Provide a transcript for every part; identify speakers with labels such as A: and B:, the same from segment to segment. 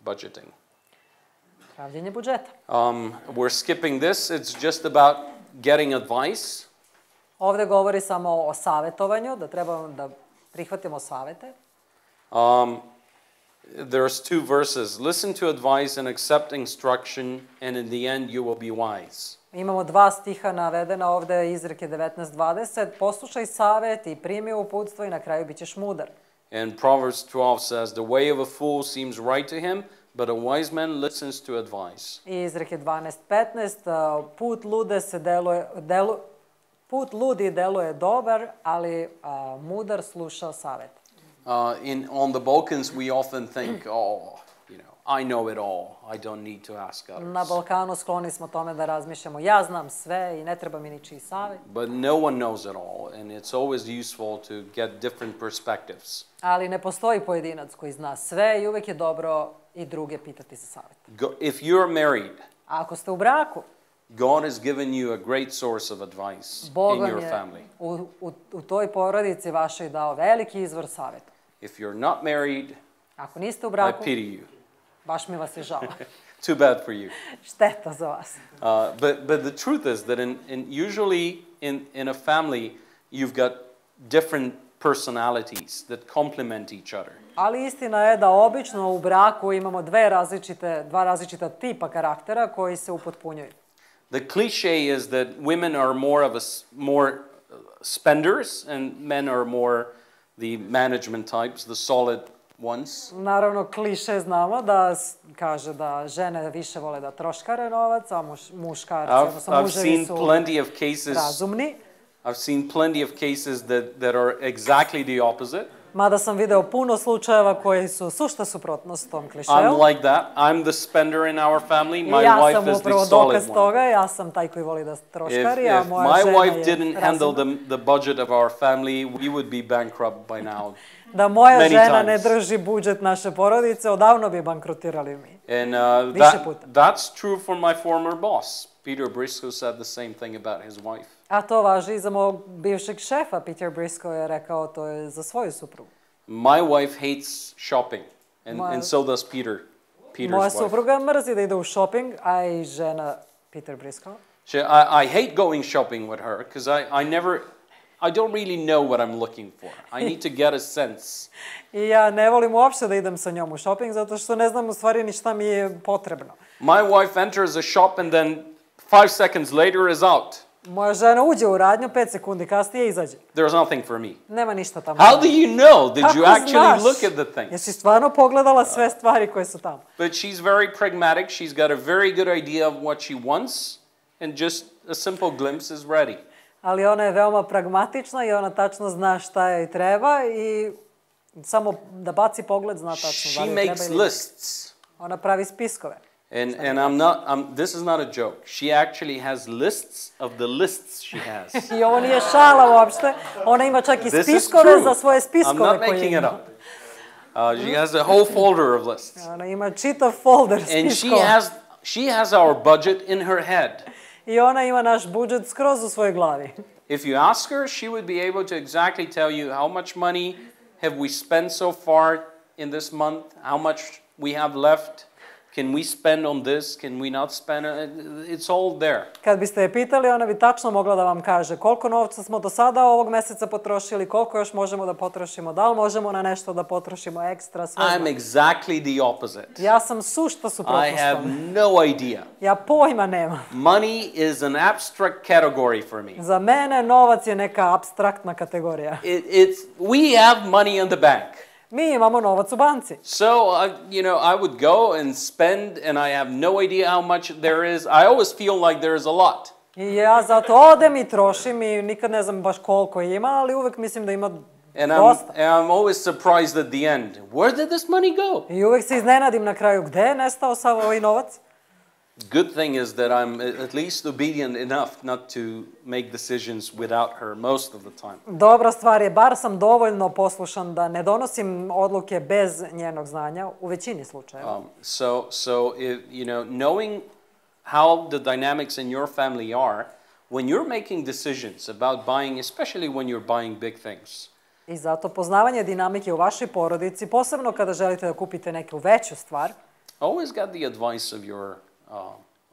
A: budgeting.
B: Pravljenje budžeta.
A: We're skipping this. It's just about getting advice.
B: Ovde govori samo o savjetovanju, da trebamo da prihvatimo savjete.
A: There's two verses. Listen to advice and accept instruction, and in the end you will be wise.
B: Imamo dva stiha navedena ovde, Izreke 19:20. Poslušaj savjet i primi uputstvo i na kraju bit ćeš mudar.
A: And Proverbs 12 says, the way of a fool seems right to him, but a wise man listens to advice.
B: I Izreke 12:15. Put ludi deluje dobar, ali mudar sluša savjet.
A: On the Balkans, we often think, I know it all. I don't need to ask others.
B: Na Balkanu skloni smo tome da razmišljamo, ja znam sve i ne treba mi ničiji savjet.
A: But no one knows it all, and it's always useful to get different perspectives.
B: Ali ne postoji pojedinac koji zna sve i uvek je dobro i druge pitati za savjet.
A: If you're married,
B: ako ste u braku,
A: God has given you a great source of advice in your family.
B: U toj porodici vašoj dao veliki izvor savjeta.
A: If you're not married,
B: ako niste u braku,
A: I pity you.
B: Baš mi vas je žao.
A: Too bad for you.
B: Šteta za vas.
A: But the truth is that usually in a family you've got different personalities that complement each other.
B: Ali istina je da obično u braku imamo dva različita tipa karaktera koji se upotpunjuju.
A: The cliché is that women are more spenders and men are more the management types, the solid ones.
B: Naravno, kliše znamo da kaže da žene više vole da troškare novac, a muškarci, odnosno muževi su razumni.
A: I've seen plenty of cases that are exactly the opposite.
B: Mada sam video puno slučajeva koji su sušta suprotnost tom klišeju.
A: I'm like that. I'm the spender in our family. My wife is the solid one.
B: Ja sam upravo dokaz toga. Ja sam taj koji voli da troškari, a moja žena je razumna.
A: If my wife didn't handle the budget of our family, we would be bankrupt by now.
B: Da moja žena ne drži budžet naše porodice, odavno bi bankrotirali mi.
A: And that's true for my former boss. Peter Briscoe said the same thing about his wife.
B: A to važi i za mog bivšeg šefa. Peter Briscoe je rekao to je za svoju suprugu.
A: My wife hates shopping, and so does Peter's wife.
B: Moja supruga mrzi da ide u shopping, a i žena Peter Briscoe.
A: I hate going shopping with her because I don't really know what I'm looking for. I need to get a sense.
B: I ja ne volim uopšte da idem sa njom u shopping zato što ne znam u stvari ni šta mi je potrebno.
A: My wife enters a shop and then 5 seconds later is out.
B: Moja žena uđe u radnju, 5 sekundi kasnije izađe.
A: There's nothing for me.
B: Nema ništa tamo.
A: How do you know? Did you actually look at the things?
B: Jesi stvarno pogledala sve stvari koje su tamo?
A: But she's very pragmatic. She's got a very good idea of what she wants, and just a simple glimpse is ready.
B: Ali ona je veoma pragmatična i ona tačno zna šta joj treba i samo da baci pogled zna tačno da li joj treba ili ne.
A: She makes lists.
B: Ona pravi spiskove.
A: And this is not a joke. She actually has lists of the lists she has.
B: I ovo nije šala uopšte. Ona ima čak i spiskove za svoje spiskove koje ima.
A: I'm not making it up. She has a whole folder of lists.
B: Ona ima čitav folder spiskova.
A: And she has our budget in her head.
B: I ona ima naš budžet skroz u svojoj glavi.
A: If you ask her, she would be able to exactly tell you how much money have we spent so far in this month, how much we have left. Can we spend on this? Can we not spend? It's all there.
B: Kad biste je pitali, ona bi tačno mogla da vam kaže koliko novca smo do sada ovog meseca potrošili, koliko još možemo da potrošimo, da li možemo na nešto da potrošimo ekstra, sve.
A: I'm exactly the opposite.
B: Ja sam sušta suprotnost.
A: I have no idea.
B: Ja pojma nemam.
A: Money is an abstract category for me.
B: Za mene novac je neka apstraktna kategorija.
A: We have money in the bank.
B: Mi imamo novac u banci.
A: So, I would go and spend and I have no idea how much there is. I always feel like there is a lot.
B: I ja zato odem i trošim i nikad ne znam baš koliko ima, ali uvek mislim da ima dosta.
A: And I'm always surprised at the end. Where did this money go?
B: I uvek se iznenadim na kraju gde je nestao sav ovaj novac.
A: Good thing is that I'm at least obedient enough not to make decisions without her most of the time.
B: Dobra stvar je, bar sam dovoljno poslušan da ne donosim odluke bez njenog znanja u većini slučajeva.
A: So knowing how the dynamics in your family are, when you're making decisions about buying, especially when you're buying big things.
B: I zato poznavanje dinamike u vašoj porodici, posebno kada želite da kupite neku veću stvar.
A: Always get the advice of your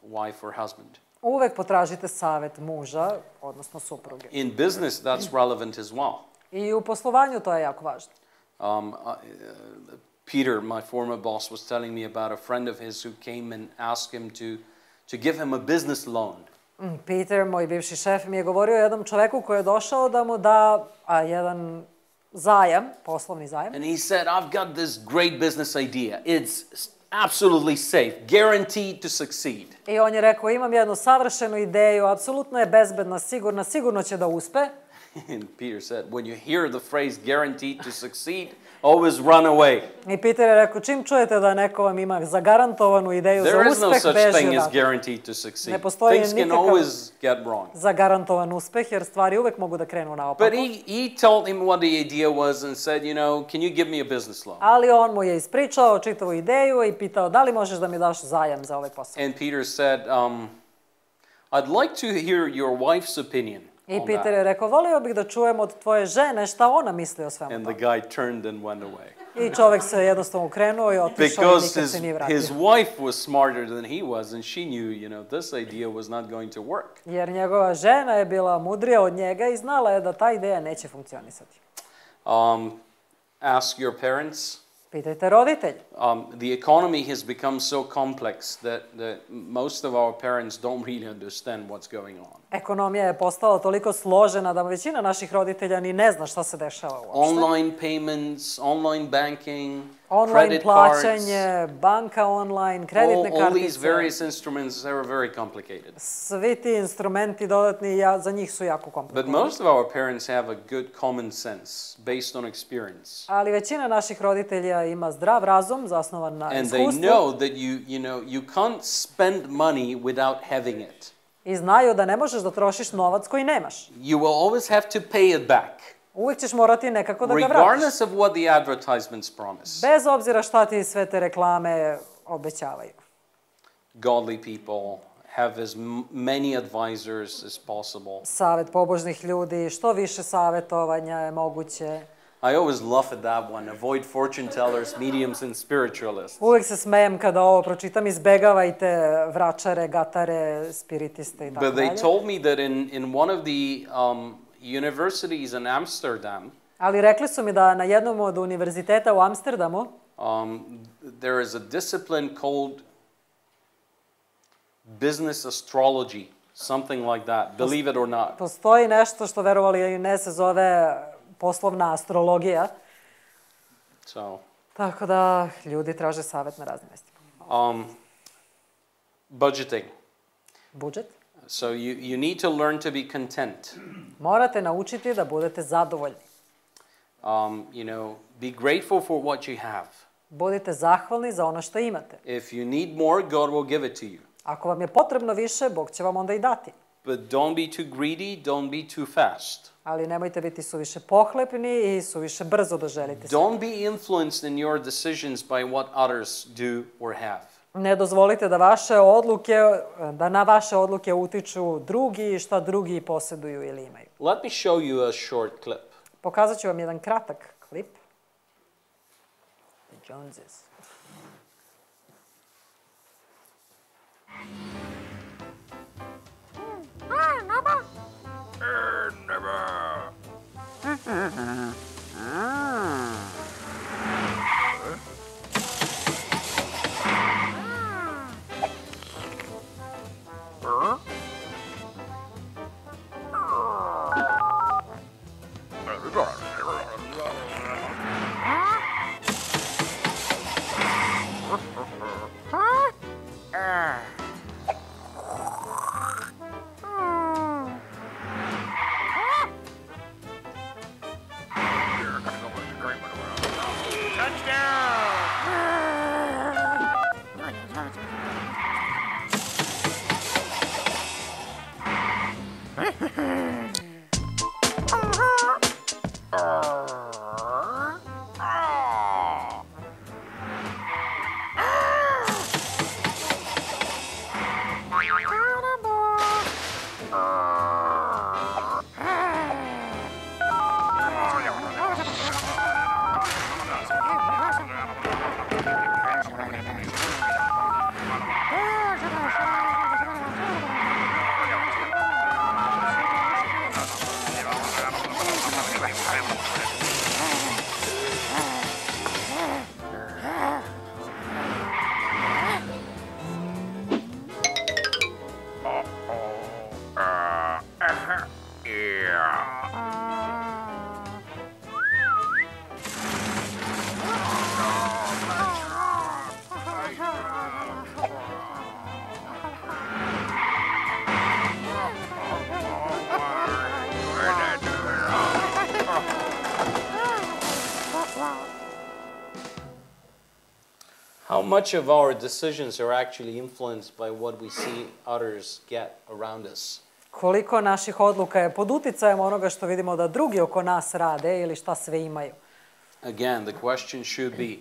A: wife or husband.
B: Uvek potražite savjet muža, odnosno supruge.
A: In business, that's relevant as well.
B: I u poslovanju to je jako važno.
A: Peter, my former boss, was telling me about a friend of his who came and asked him to give him a business loan.
B: Peter, moj bivši šef, mi je govorio o jednom čoveku koji je došao da mu da jedan zajam, poslovni zajam.
A: And he said, I've got this great business idea. It's absolutely safe, guaranteed to succeed.
B: I on je rekao, imam jednu savršenu ideju, apsolutno je bezbedna, sigurna, sigurno će da uspe.
A: And Peter said, when you hear the phrase guaranteed to succeed, always run away.
B: I Peter je rekao, čim čujete da neko vam ima zagarantovanu ideju za
A: There is no
B: uspeh,
A: such
B: beži
A: thing as
B: odatle.
A: guaranteed to succeed.
B: Ne postoji
A: Things can
B: nikakav
A: always get wrong.
B: zagarantovan uspeh, jer stvari uvek mogu da krenu naopako.
A: But he told him what the idea was and said, can you give me a business loan?
B: Ali on mu je ispričao čitavu ideju i pitao, da li možeš da mi daš zajam za ovaj posao?
A: And Peter said, I'd like to hear your wife's opinion.
B: I Peter je rekao, volio bih da čujem od tvoje žene šta ona misli o svemu
A: And
B: tome.
A: the guy turned and went away.
B: I čovek se jednostavno okrenuo i otišao i
A: Because
B: nikad se nije vratio.
A: his wife was smarter than he was, and she knew, this idea was not going to work.
B: Jer njegova žena je bila mudrija od njega i znala je da ta ideja neće funkcionisati.
A: Ask your parents.
B: Pitajte roditelje.
A: The economy has become so complex that most of our parents don't really understand what's going on.
B: Ekonomija je postala toliko složena da većina naših roditelja ni ne zna šta se dešava uopšte.
A: Online payments, online banking,
B: Online
A: credit
B: plaćanje, banka online, kreditne
A: cards, all these
B: kartice.
A: various instruments, they're very complicated.
B: Svi ti instrumenti dodatni, za njih su jako
A: But
B: komplikovani.
A: most of our parents have a good common sense based on experience.
B: Ali većina naših roditelja ima zdrav razum zasnovan na
A: And they
B: iskustvu
A: know that you can't spend money without having it.
B: i znaju da ne možeš da trošiš novac koji nemaš.
A: You will always have to pay it back,
B: Uvijek ćeš morati nekako da ga vratiš.
A: regardless of what the advertisements promise.
B: Bez obzira šta ti sve te reklame obećavaju.
A: Godly people have as many advisors as possible.
B: Savet pobožnih ljudi, što više savetovanja je moguće.
A: I always laugh at that one. Avoid fortune tellers, mediums, and spiritualists.
B: Uvijek se smejem kada ovo pročitam, izbegavajte vračare, gatare, spiritiste i tako
A: But
B: dalje.
A: they told me that in one of the universities in Amsterdam,
B: Ali rekli su mi da na jednom od univerziteta u Amsterdamu
A: there is a discipline called business astrology, something like that, believe it or not.
B: postoji nešto što, verovali ili ne, se zove poslovna astrologija.
A: So,
B: Tako da ljudi traže savjet na raznim mestima.
A: budgeting.
B: Budžet.
A: So you need to learn to be content.
B: Morate naučiti da budete zadovoljni.
A: Be grateful for what you have.
B: Budite zahvalni za ono što imate.
A: If you need more, God will give it to you.
B: Ako vam je potrebno više, Bog će vam onda i dati.
A: But don't be too greedy, don't be too fast.
B: Ali nemojte biti suviše pohlepni i suviše brzo da želite sve.
A: Don't be influenced in your decisions by what others do or have.
B: Ne dozvolite da na vaše odluke utiču drugi i šta drugi posjeduju ili imaju.
A: Let me show you a short clip.
B: Pokazat ću vam jedan kratak klip. The Joneses.
A: How much of our decisions are actually influenced by what we see others get around us?
B: Koliko naših odluka je pod uticajem onoga što vidimo da drugi oko nas rade ili šta sve imaju.
A: Again, the question should be,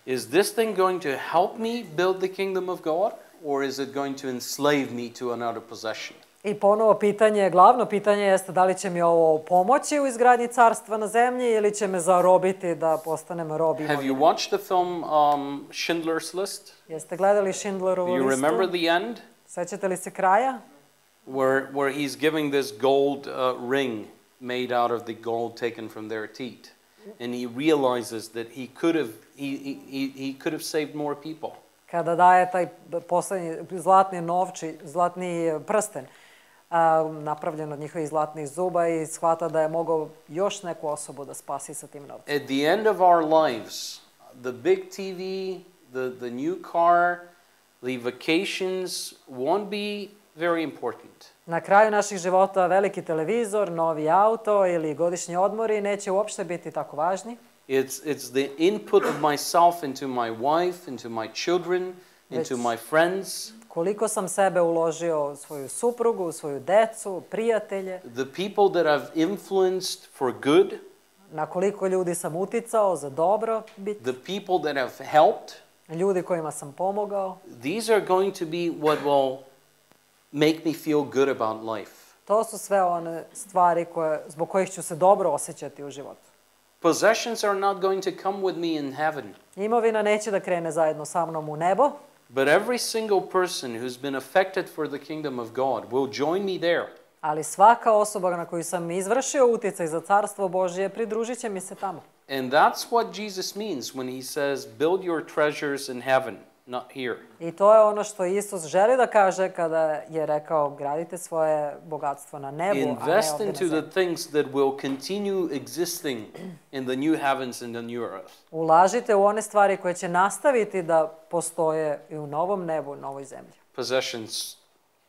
A: is this thing going to help me build the kingdom of God, or is it going to enslave me to another possession?
B: I ponovo pitanje, glavno pitanje jeste da li će mi ovo pomoći u izgradnji carstva na zemlji ili će me zarobiti da postanem rob imovine.
A: Have you watched the film Schindler's List?
B: Jeste gledali Schindlerovu
A: Do you
B: listu?
A: remember the end?
B: Sećate li se kraja?
A: Where he's giving this gold ring made out of the gold taken from their teeth. And he realizes that he could have saved more people.
B: Kada daje taj poslednji zlatni prsten, napravljen od njihovih zlatnih zuba i shvata da je mogao još neku osobu da spasi sa tim novcem.
A: At the end of our lives, the big TV, the new car, the vacations won't be very important.
B: Na kraju naših života veliki televizor, novi auto ili godišnji odmori neće uopšte biti tako važni.
A: It's the input of myself into my wife, into my children, into my friends.
B: Koliko sam sebe uložio u svoju suprugu, u svoju decu, prijatelje.
A: The people that I've influenced for good.
B: Na koliko ljudi sam uticao za dobro biti.
A: The people that I've helped.
B: Ljudi kojima sam pomogao.
A: These are going to be what will make me feel good about life.
B: To su sve one stvari zbog kojih ću se dobro osjećati u životu.
A: Possessions are not going to come with me in heaven.
B: Imovina neće da krene zajedno sa mnom u nebo.
A: But every single person who's been affected for the kingdom of God will join me there.
B: Ali svaka osoba na koju sam izvršio uticaj za carstvo Božje pridružit će mi se tamo.
A: And that's what Jesus means when he says, build your treasures in heaven, not here.
B: I to je ono što Isus želi da kaže kada je rekao gradite svoje bogatstvo na nebu, a ne ovdje na zemlji.
A: Invest into the things that will continue existing in the new heavens and the new earth.
B: Ulažite u one stvari koje će nastaviti da postoje i u novom nebu, novoj zemlji.
A: Possessions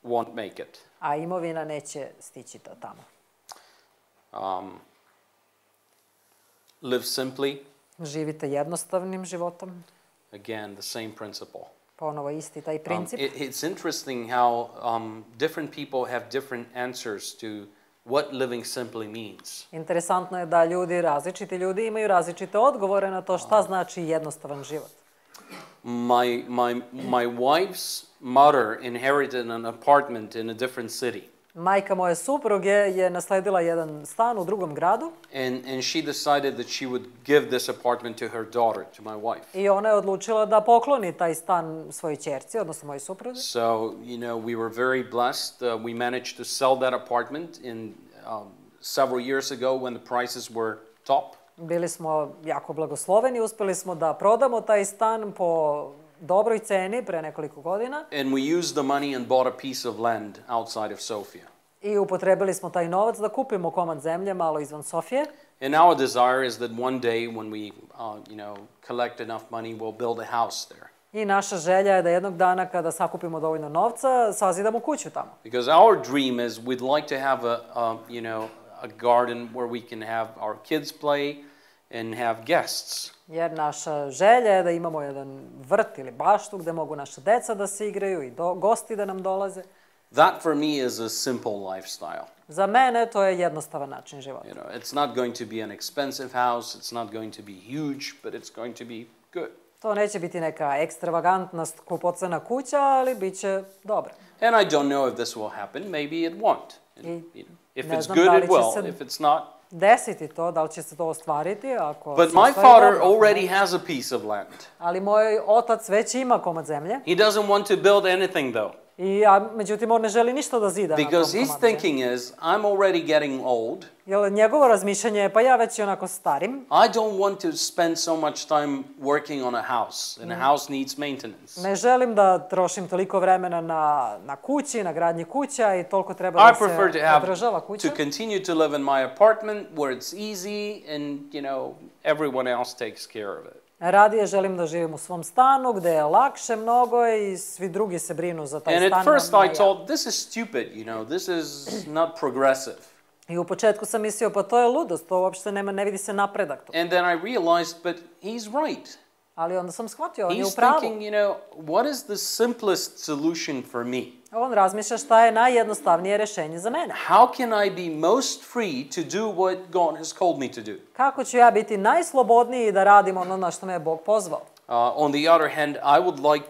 A: won't make it.
B: A imovina neće stići to tamo.
A: Live simply.
B: Živite jednostavnim životom.
A: Again, the same principle.
B: Ponovo isti taj princip.
A: It's interesting how different people have different answers to what living simply means.
B: Interesantno je da različiti ljudi imaju različite odgovore na to šta znači jednostavan život.
A: My wife's mother inherited an apartment in a different city.
B: Majka moje supruge je nasledila jedan stan u drugom gradu.
A: And she decided that she would give this apartment to her daughter, to my wife.
B: I ona je odlučila da pokloni taj stan svojoj ćerci, odnosno mojoj supruzi.
A: So, we were very blessed. We managed to sell that apartment in several years ago when the prices were top.
B: Bili smo jako blagosloveni, uspeli smo da prodamo taj stan po dobroj ceni pre nekoliko godina.
A: And we used the money and bought a piece of land outside of Sofia.
B: I upotrebili smo taj novac da kupimo komad zemlje malo izvan Sofije.
A: And our desire is that one day when we, collect enough money, we'll build a house there.
B: I naša želja je da jednog dana kada sakupimo dovoljno novca, sazidamo kuću tamo.
A: Because our dream is we'd like to have a garden where we can have our kids play and have guests.
B: Jer naša želja je da imamo jedan vrt ili baštu gde mogu naša deca da se igraju i gosti da nam dolaze.
A: That for me is a simple lifestyle.
B: Za mene to je jednostavan način života.
A: It's not going to be an expensive house, it's not going to be huge, but it's going to be good.
B: To neće biti neka ekstravagantna skupocena kuća, ali bit će dobra.
A: And I don't know if this will happen, maybe it won't. If it's
B: znam
A: good,
B: da li
A: it
B: će
A: will.
B: se
A: If it's not,
B: desiti to, da li će se to ostvariti, ako
A: but
B: se
A: my
B: ostvari
A: father
B: dobro.
A: already has a piece of land.
B: Ali moj otac već ima komad zemlje.
A: He doesn't want to build anything though.
B: Međutim, on ne želi ništa da zida na tom
A: Because his
B: komadu zemlje.
A: thinking is, I'm already getting old.
B: Jer njegovo razmišljanje je, pa ja već i onako starim.
A: I don't want to spend so much time working on a house, and a house needs maintenance.
B: Ne želim da trošim toliko vremena na kući, na gradnji kuća i toliko treba da se održava kuća.
A: To continue to live in my apartment where it's easy and, everyone else takes care of it.
B: Radije želim da živim u svom stanu gde je lakše mnogo i svi drugi se brinu za taj stan.
A: And at first I thought, this is stupid, this is not progressive.
B: I u početku sam mislio, pa to je ludost, to uopšte ne vidi se napredak tu.
A: And then I realized, but he's right.
B: Ali onda sam shvatio, on je u
A: He's
B: pravu.
A: thinking, what is the simplest solution for me?
B: On razmišlja šta je najjednostavnije rješenje za mene.
A: How can I be most free to do what God has called me to do?
B: Kako ću ja biti najslobodniji da radim ono na što me je Bog pozvao?
A: On the other hand, I would like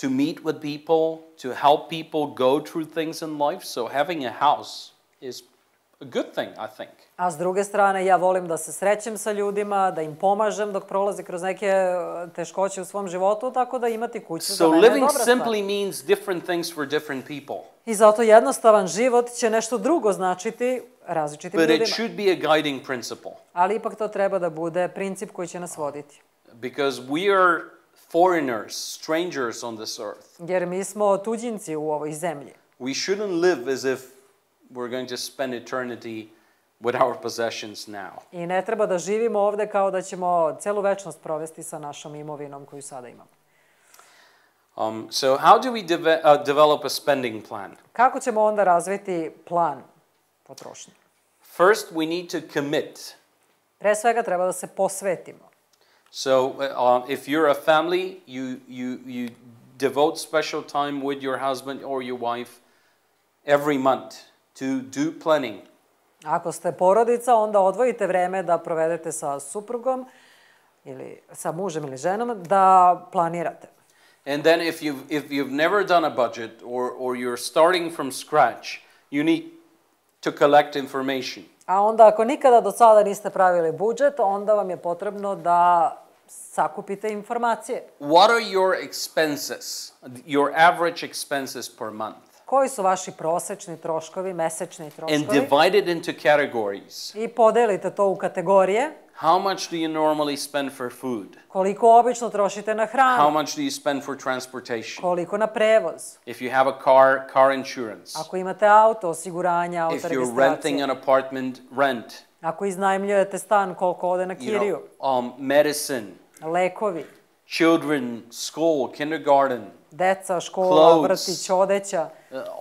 A: to meet with people, to help people go through things in life. So having a house is a good thing, I think.
B: A s druge strane, ja volim da se srećem sa ljudima, da im pomažem dok prolaze kroz neke teškoće u svom životu, tako da imati kuću za
A: So
B: mene je
A: living
B: dobra stvar.
A: simply means different things for different people.
B: I zato jednostavan život će nešto drugo značiti različitim
A: But
B: ljudima.
A: it should be a guiding principle.
B: Ali ipak to treba da bude princip koji će nas voditi.
A: Because we are foreigners, strangers on this earth.
B: Jer mi smo tuđinci u ovoj zemlji.
A: We shouldn't live as if we're going to spend eternity with our possessions now.
B: I ne treba da živimo ovde kao da ćemo celu večnost provesti sa našom imovinom koju sada imamo.
A: So how do we develop a spending plan?
B: Kako ćemo onda razviti plan potrošnje?
A: First, we need to commit.
B: Pre svega treba da se posvetimo.
A: So if you're a family, you devote special time with your husband or your wife every month to do planning.
B: Ako ste porodica, onda odvojite vreme da provedete sa suprugom ili sa mužem ili ženom da planirate.
A: And then if you've never done a budget or you're starting from scratch, you need to collect information.
B: A onda ako nikada do sada niste pravili budžet, onda vam je potrebno da sakupite informacije.
A: What are your expenses, your average expenses per month?
B: Koji su vaši prosečni troškovi, mesečni
A: And
B: troškovi?
A: divide it into categories.
B: I podelite to u kategorije.
A: How much do you normally spend for food?
B: Koliko obično trošite na
A: How
B: hranu?
A: much do you spend for transportation?
B: Koliko na prevoz?
A: If you have a car insurance.
B: Ako imate auto, osiguranje, auto
A: If you're renting
B: registracije.
A: an apartment, rent.
B: Ako iznajmljujete stan, koliko ode na kiriju?
A: Medicine,
B: Lekovi,
A: children, school, kindergarten,
B: deca, škola,
A: Clothes.
B: vrtić, odeća.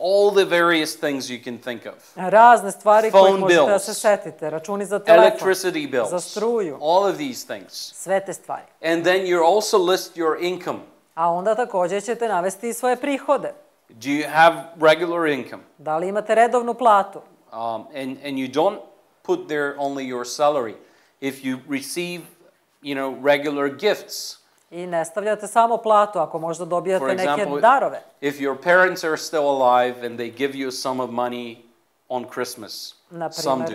A: all the various things you can think of.
B: Razne stvari koje
A: Phone
B: možete da
A: bills.
B: se setite. Računi za telefon,
A: Electricity bills,
B: za struju,
A: all of these things.
B: sve te stvari.
A: And then you also list your income.
B: A onda također ćete navesti i svoje prihode.
A: Do you have regular income?
B: Da li imate redovnu platu?
A: And you don't put there only your salary. If you receive, regular gifts.
B: I ne stavljate samo platu ako možda dobijete
A: For
B: neke
A: example,
B: darove.
A: if your parents are still alive and they give you a sum of money on Christmas, some do.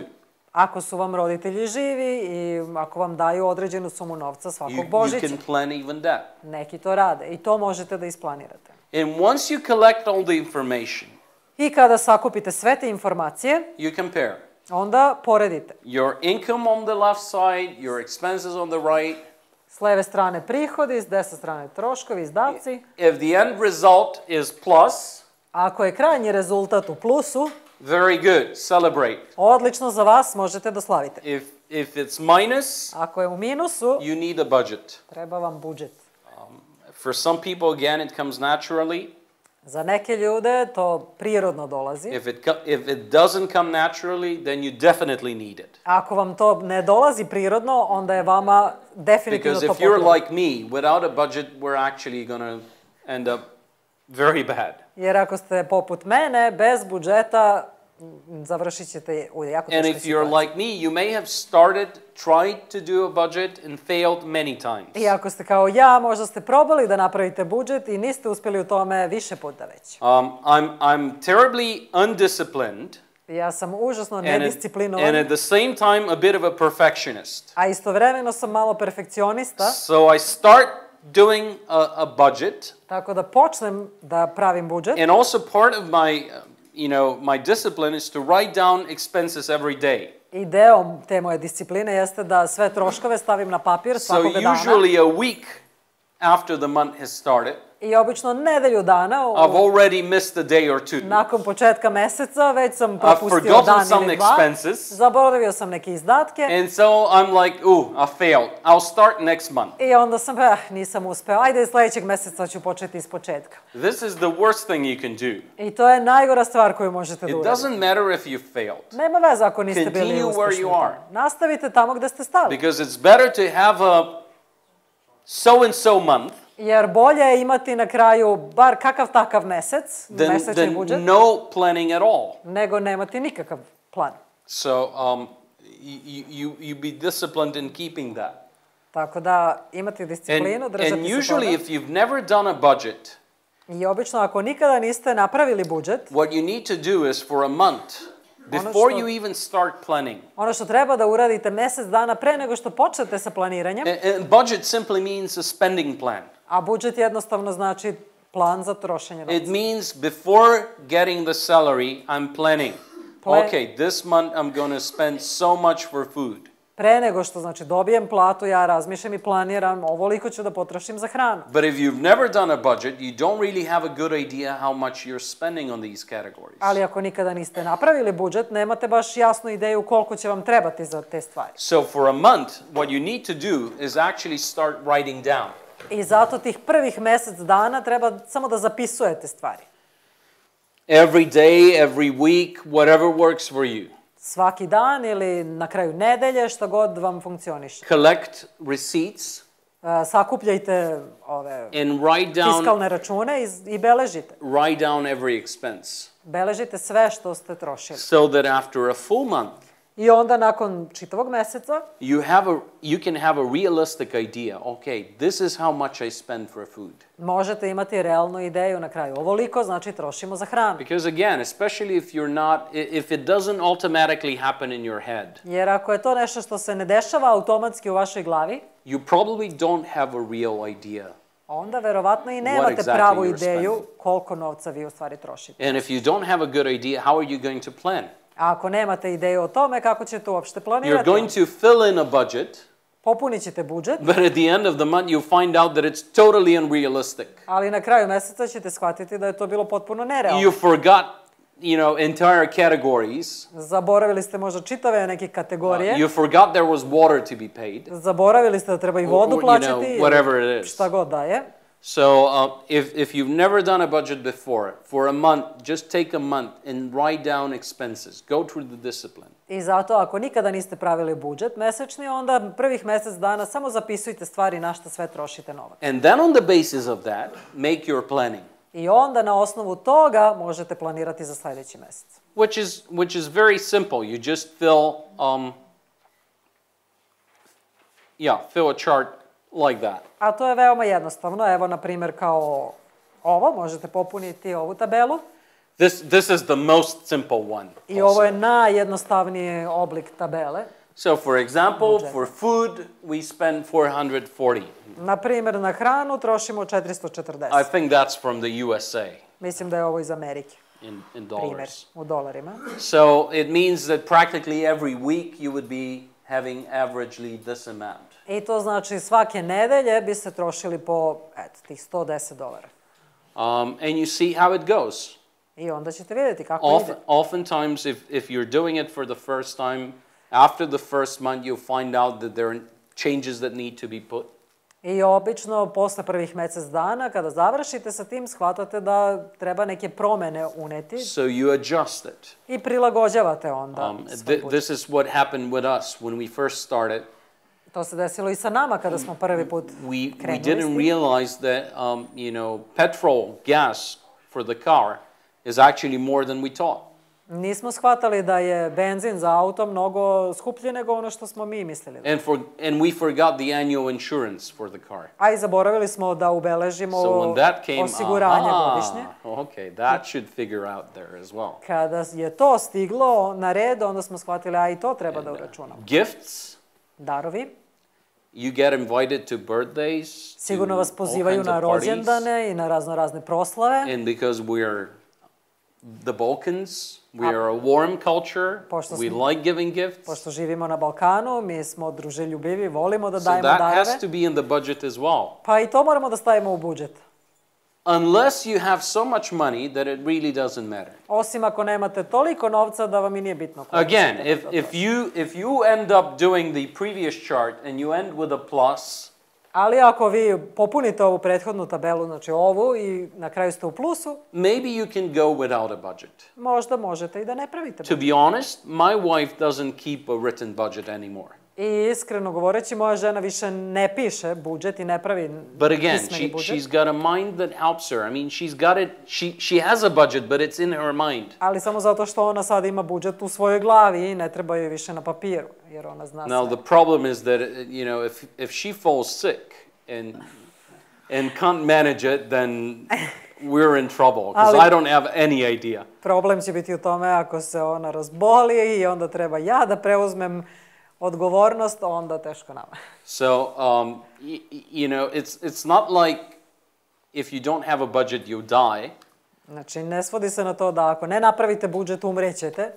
B: Ako su vam roditelji živi i ako vam daju određenu sumu novca svakog
A: You
B: Božića,
A: can plan even that.
B: neki to rade i to možete da isplanirate.
A: And once you collect all the information,
B: I kada sakupite sve te informacije,
A: you compare.
B: onda poredite.
A: Your income on the left side, your expenses on the right.
B: S leve strane prihodi, s desne strane troškovi, izdaci.
A: If the end result is plus,
B: Ako je krajnji rezultat u plusu,
A: very good, celebrate.
B: odlično za vas, možete da slavite.
A: If it's minus,
B: Ako je u minusu,
A: you need a budget.
B: treba vam budžet.
A: For some people, again, it comes naturally.
B: Za neke ljude to prirodno dolazi.
A: If it doesn't come naturally, then you definitely need it.
B: Ako vam to ne dolazi prirodno, onda je vama definitivno
A: Because
B: to
A: if you're
B: potrebno.
A: like me, without a budget, we're actually going to end up very bad.
B: Jer ako ste poput mene, bez budžeta, završit ćete u jako
A: And
B: teškoj
A: if you're
B: situaciji.
A: like me, you may have tried to do a budget and failed many times.
B: I ako ste kao ja, možda ste probali da napravite budžet i niste uspjeli u tome više puta već.
A: I'm terribly undisciplined.
B: Ja sam užasno
A: And
B: nedisciplinovan,
A: at the same time, a bit of a perfectionist.
B: a istovremeno sam malo perfekcionista,
A: So I start doing a budget,
B: tako da počnem da pravim budžet.
A: and also part of my discipline is to write down expenses every day.
B: I deo te moje discipline jeste da sve troškove stavim na papir
A: So
B: svakoga dana.
A: usually a week after the month has started,
B: I obično nedelju dana,
A: I've already missed a day or two.
B: nakon početka meseca, već sam
A: I've
B: propustio
A: forgotten
B: dan
A: some
B: ili dva.
A: expenses.
B: Zaboravio sam neke izdatke.
A: And so I'm like, I failed. I'll start next month.
B: I onda sam, nisam uspeo. Ajde, sljedećeg meseca ću početi iz početka.
A: This is the worst thing you can do.
B: I to je najgora stvar koju možete da
A: It
B: uradite.
A: doesn't matter if you failed.
B: Nema veze ako niste bili
A: Continue where
B: uspešni.
A: you are.
B: Nastavite tamo gde ste stali.
A: Because it's better to have so and so month
B: Jer bolje je imati na kraju bar kakav takav mesec, mesečni budžet,
A: than no planning at all.
B: nego nemati nikakav plan.
A: So you be disciplined in keeping that.
B: Tako da imati disciplinu, držati
A: And
B: se
A: usually
B: toga.
A: if you've never done a budget,
B: I obično ako nikada niste napravili budžet,
A: what you need to do is for a month, before you even start planning.
B: ono što treba da uradite mesec dana pre nego što počnete sa planiranjem,
A: And budget simply means a spending plan.
B: a budžet jednostavno znači plan za trošenje novca.
A: It means before getting the salary, I'm planning. Okay, this month I'm going to spend so much for food.
B: Pre nego što znači dobijem platu, ja razmišljam i planiram ovoliko ću da potrošim za hranu.
A: But if you've never done a budget, you don't really have a good idea how much you're spending on these categories.
B: Ali ako nikada niste napravili budžet, nemate baš jasnu ideju koliko će vam trebati za te stvari.
A: So for a month, what you need to do is actually start writing down.
B: I zato tih prvih mesec dana treba samo da zapisujete stvari.
A: Every day, every week, whatever works for you.
B: Svaki dan ili na kraju nedelje, šta god vam funkcioniše.
A: Collect receipts
B: Sakupljajte ove
A: and write down
B: fiskalne račune i beležite.
A: every expense.
B: Beležite sve što ste trošili.
A: So that after a full month,
B: I onda nakon čitavog meseca
A: you can have a realistic idea. Okay, this is how much I spend for food.
B: možete imati realnu ideju na kraju. Ovoliko znači trošimo za hranu.
A: Because again, especially if it doesn't automatically happen in your head,
B: Jer ako je to nešto što se ne dešava automatski u vašoj glavi,
A: you probably don't have a real idea.
B: onda verovatno i nemate
A: exactly
B: pravu
A: you're
B: ideju
A: spending.
B: koliko novca vi u stvari trošite.
A: And if you don't have a good idea, how are you going to plan?
B: A ako nemate ideju o tome, kako ćete uopšte
A: You're
B: planirati?
A: going to fill in a budget,
B: Popunit ćete budžet,
A: but at the end of the month you find out that it's totally unrealistic.
B: ali na kraju meseca ćete shvatiti da je to bilo potpuno nerealno.
A: You forgot, entire categories.
B: Zaboravili ste možda čitave neke kategorije.
A: You forgot there was water to be paid.
B: Zaboravili ste da treba i vodu plaćati.
A: Whatever it is.
B: Šta god da je.
A: So if you've never done a budget before, for a month, just take a month and write down expenses. Go through the discipline.
B: I zato ako nikada niste pravili budžet mesečni, onda prvih mesec dana samo zapisujte stvari na šta sve trošite novac.
A: And then on the basis of that, make your planning.
B: I onda na osnovu toga možete planirati za sledeći mesec.
A: Which is very simple. You just fill a chart like that.
B: A to je veoma jednostavno. Evo, na primjer, kao ovo, možete popuniti ovu tabelu.
A: This is the most simple one.
B: I ovo je najjednostavniji oblik tabele.
A: So, for example, for food, we spend 440.
B: Na primjer, na hranu trošimo 440.
A: I think that's from the USA.
B: Mislim da je ovo iz Amerike.
A: In
B: Primjer,
A: dollars.
B: u dolarima.
A: So, it means that practically every week you would be having averagely this amount.
B: I to znači svake nedelje bi se trošili po, tih $110.
A: And you see how it goes.
B: I onda ćete vidjeti kako ide.
A: Oftentimes, if you're doing it for the first time, after the first month, you'll find out that there are changes that need to be put.
B: I obično, posle prvih mesec dana, kada završite sa tim, shvatate da treba neke promene uneti.
A: So you adjust it.
B: I prilagođavate onda svoj budžet.
A: This is what happened with us when we first started.
B: To se desilo i sa nama kada smo prvi put
A: We
B: krenuli s
A: didn't
B: tim.
A: realize that, petrol, gas for the car is actually more than we thought.
B: Nismo shvatali da je benzin za auto mnogo skuplji nego ono što smo mi mislili.
A: And we forgot the annual insurance for the car.
B: A i zaboravili smo da ubeležimo
A: So when that came,
B: osiguranje godišnje.
A: Okay, that should figure out there as well.
B: Kada je to stiglo na red, onda smo shvatili, a i to treba da uračunamo.
A: Gifts,
B: Darovi.
A: you get invited to birthdays,
B: Sigurno vas
A: to all
B: pozivaju
A: kinds of
B: na
A: parties.
B: rođendane i na razne proslave.
A: And because we're the Balkans, we are a warm culture, we like giving gifts.
B: Pošto živimo na Balkanu, mi smo druželjubivi, volimo da
A: So
B: dajemo
A: that
B: darove.
A: has to be in the budget as well.
B: Pa i to moramo da stavimo u budžet.
A: Unless you have so much money that it really doesn't matter.
B: Osim ako nemate toliko novca da vam i nije bitno. koliko
A: Again,
B: ćete da
A: if you end up doing the previous chart and you end with a plus,
B: Ali ako vi popunite ovu prethodnu tabelu, znači ovu, i na kraju ste u plusu,
A: maybe you can go without a budget.
B: možda možete i da ne pravite
A: To
B: budžet.
A: be honest, my wife doesn't keep a written budget anymore.
B: I iskreno govoreći, moja žena više ne piše budžet i ne pravi
A: But again,
B: pismeni budžet.
A: she's got a mind that helps her. I mean, she's got it, she has a budget, but it's in her mind.
B: Ali samo zato što ona sad ima budžet u svojoj glavi i ne treba joj više na papiru, jer ona zna
A: Now,
B: sve.
A: the problem is that, you know, if she falls sick and can't manage it, then we're in trouble, because I don't have any idea.
B: Problem će biti u tome ako se ona razboli i onda treba ja da preuzmem odgovornost, onda teško nama.
A: So, you know, it's not like if you don't have a budget, you die.
B: Znači, ne svodi se na to da ako ne napravite budžet, umrećete.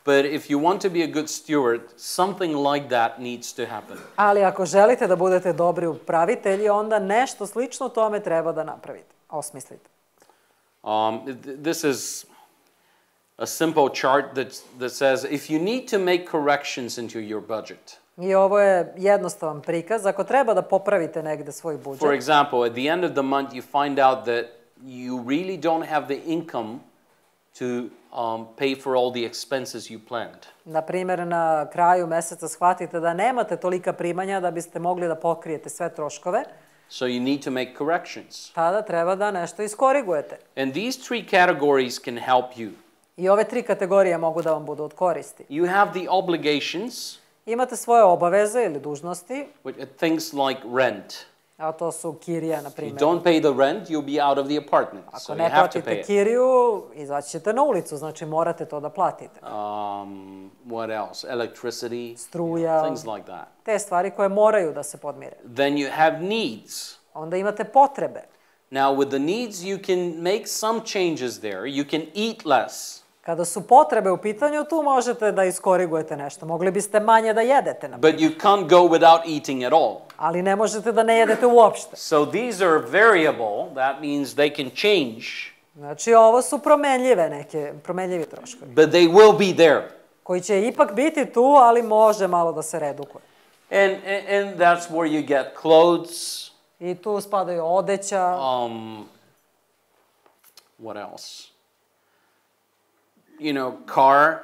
A: But if you want to be a good steward, something like that needs to happen.
B: Ali ako želite da budete dobri upravitelji, onda nešto slično tome treba da napravite, osmislite.
A: This is a simple chart that says if you need to make corrections into your budget.
B: I ovo je jednostavan prikaz. Ako treba da popravite negde svoj budžet.
A: For example, at the end of the month, you find out that you really don't have the income to pay for all the expenses you planned.
B: Na primjer, na kraju meseca shvatite da nemate tolika primanja da biste mogli da pokrijete sve troškove.
A: So you need to make corrections.
B: Tada treba da nešto iskorigujete.
A: And these three categories can help you.
B: I ove tri kategorije mogu da vam budu od koristi.
A: You have the obligations,
B: Imate svoje obaveze ili dužnosti,
A: things like rent.
B: a to su kirija, na
A: If you
B: primjer.
A: don't pay the rent, you'll be out of the apartment. So
B: Ako
A: you
B: ne
A: have to pay
B: platite
A: it.
B: kiriju, izaći ćete na ulicu, znači morate to da platite.
A: What else? Electricity,
B: Struja.
A: things like that.
B: Te stvari koje moraju da se podmire.
A: Then you have needs.
B: Onda imate potrebe.
A: Now with the needs, you can make some changes there. You can eat less.
B: Kada su potrebe u pitanju, tu možete da iskorigujete nešto. Mogli biste manje da jedete, na primjer.
A: But you can't go without eating at all.
B: Ali ne možete da ne jedete uopšte.
A: So these are variable. That means they can change,
B: Znači, ovo su promenljivi troškovi,
A: but they will be there.
B: koji će ipak biti tu, ali može malo da se redukuje.
A: And that's where you get clothes.
B: I tu spadaju odeća,
A: What else? You know, car.